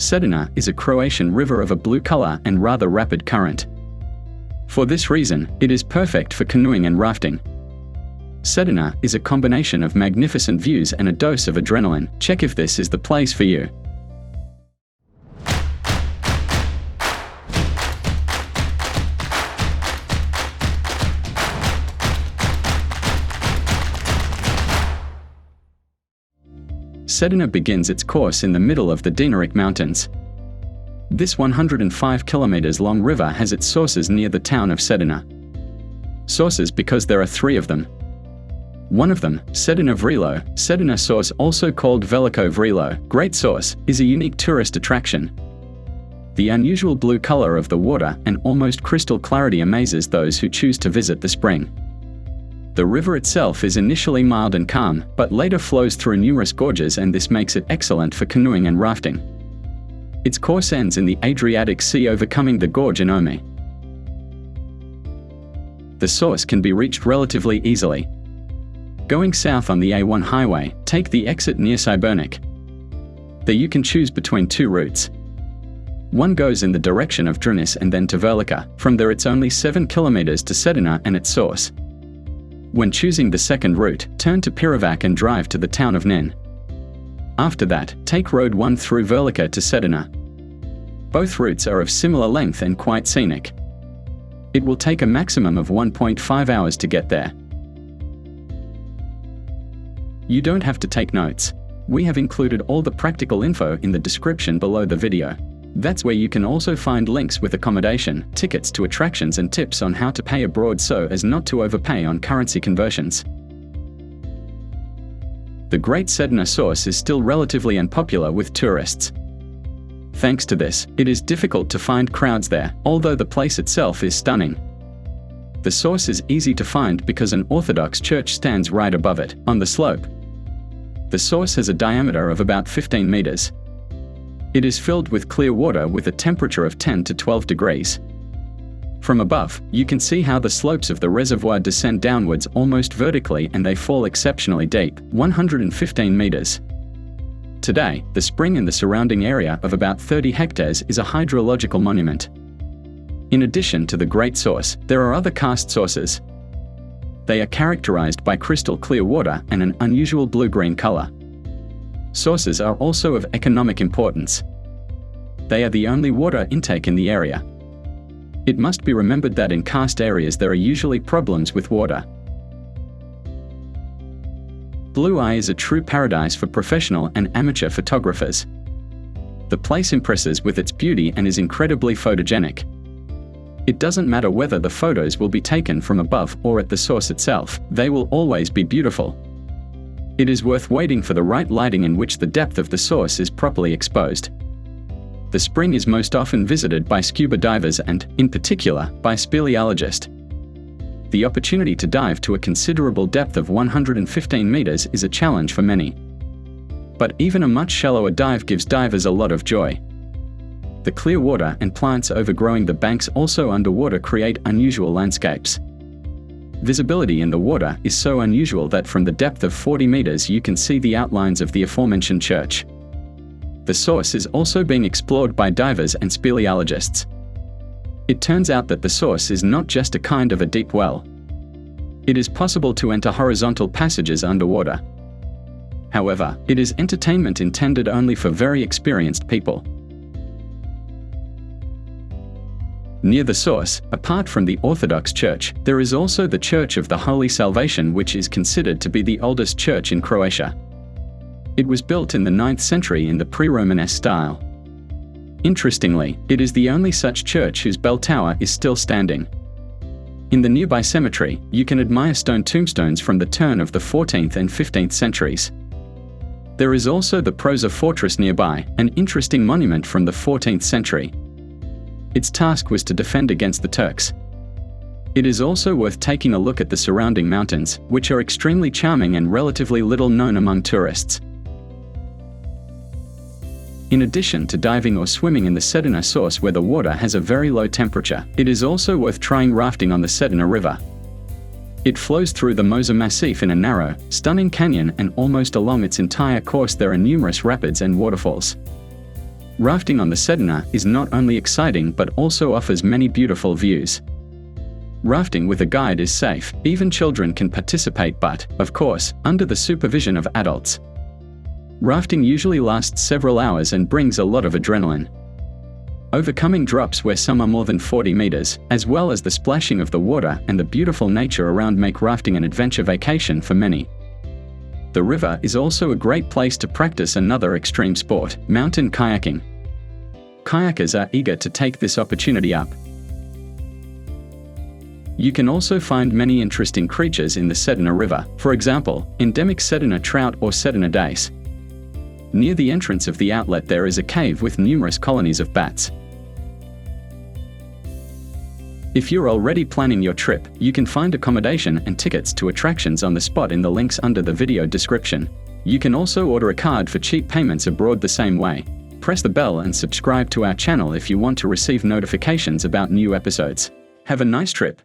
Cetina is a Croatian river of a blue color and rather rapid current. For this reason, it is perfect for canoeing and rafting. Cetina is a combination of magnificent views and a dose of adrenaline. Check if this is the place for you. Cetina begins its course in the middle of the Dinaric Mountains. This 105 kilometers long river has its sources near the town of Cetina. Sources because there are three of them. One of them, Cetina Vrelo, Cetina source, also called Veliko Vrelo, Great Source, is a unique tourist attraction. The unusual blue color of the water and almost crystal clarity amazes those who choose to visit the spring. The river itself is initially mild and calm, but later flows through numerous gorges, and this makes it excellent for canoeing and rafting. Its course ends in the Adriatic Sea, overcoming the gorge in Omi. The source can be reached relatively easily. Going south on the A1 highway, take the exit near Šibenik. There you can choose between two routes. One goes in the direction of Drniš and then to Velika. From there it's only 7 kilometers to Cetina and its source. When choosing the second route, turn to Pirovac and drive to the town of Nen. After that, take Road 1 through Velika to Cetina. Both routes are of similar length and quite scenic. It will take a maximum of 1.5 hours to get there. You don't have to take notes. We have included all the practical info in the description below the video. That's where you can also find links with accommodation, tickets to attractions, and tips on how to pay abroad so as not to overpay on currency conversions. The Great Cetina source is still relatively unpopular with tourists. Thanks to this, it is difficult to find crowds there, although the place itself is stunning. The source is easy to find because an Orthodox church stands right above it, on the slope. The source has a diameter of about 15 meters. It is filled with clear water with a temperature of 10 to 12 degrees. From above, you can see how the slopes of the reservoir descend downwards almost vertically, and they fall exceptionally deep, 115 meters. Today, the spring in the surrounding area of about 30 hectares is a hydrological monument. In addition to the Great Source, there are other karst sources. They are characterized by crystal clear water and an unusual blue-green color. Sources are also of economic importance. They are the only water intake in the area. It must be remembered that in karst areas there are usually problems with water. Blue Eye is a true paradise for professional and amateur photographers. The place impresses with its beauty and is incredibly photogenic. It doesn't matter whether the photos will be taken from above or at the source itself, they will always be beautiful. It is worth waiting for the right lighting in which the depth of the source is properly exposed. The spring is most often visited by scuba divers and, in particular, by speleologists. The opportunity to dive to a considerable depth of 115 meters is a challenge for many. But even a much shallower dive gives divers a lot of joy. The clear water and plants overgrowing the banks also underwater create unusual landscapes. Visibility in the water is so unusual that from the depth of 40 meters you can see the outlines of the aforementioned church. The source is also being explored by divers and speleologists. It turns out that the source is not just a kind of a deep well. It is possible to enter horizontal passages underwater. However, it is entertainment intended only for very experienced people. Near the source, apart from the Orthodox Church, there is also the Church of the Holy Salvation, which is considered to be the oldest church in Croatia. It was built in the 9th century in the pre-Romanesque style. Interestingly, it is the only such church whose bell tower is still standing. In the nearby cemetery, you can admire stone tombstones from the turn of the 14th and 15th centuries. There is also the Proza fortress nearby, an interesting monument from the 14th century. Its task was to defend against the Turks. It is also worth taking a look at the surrounding mountains, which are extremely charming and relatively little known among tourists. In addition to diving or swimming in the Cetina source where the water has a very low temperature, it is also worth trying rafting on the Cetina River. It flows through the Mosa Massif in a narrow, stunning canyon, and almost along its entire course there are numerous rapids and waterfalls. Rafting on the Cetina is not only exciting but also offers many beautiful views. Rafting with a guide is safe, even children can participate but, of course, under the supervision of adults. Rafting usually lasts several hours and brings a lot of adrenaline. Overcoming drops where some are more than 40 meters, as well as the splashing of the water and the beautiful nature around make rafting an adventure vacation for many. The river is also a great place to practice another extreme sport, mountain kayaking. Kayakers are eager to take this opportunity up. You can also find many interesting creatures in the Cetina River, for example, endemic Cetina trout or Cetina dace. Near the entrance of the outlet there is a cave with numerous colonies of bats. If you're already planning your trip, you can find accommodation and tickets to attractions on the spot in the links under the video description. You can also order a card for cheap payments abroad the same way. Press the bell and subscribe to our channel if you want to receive notifications about new episodes. Have a nice trip.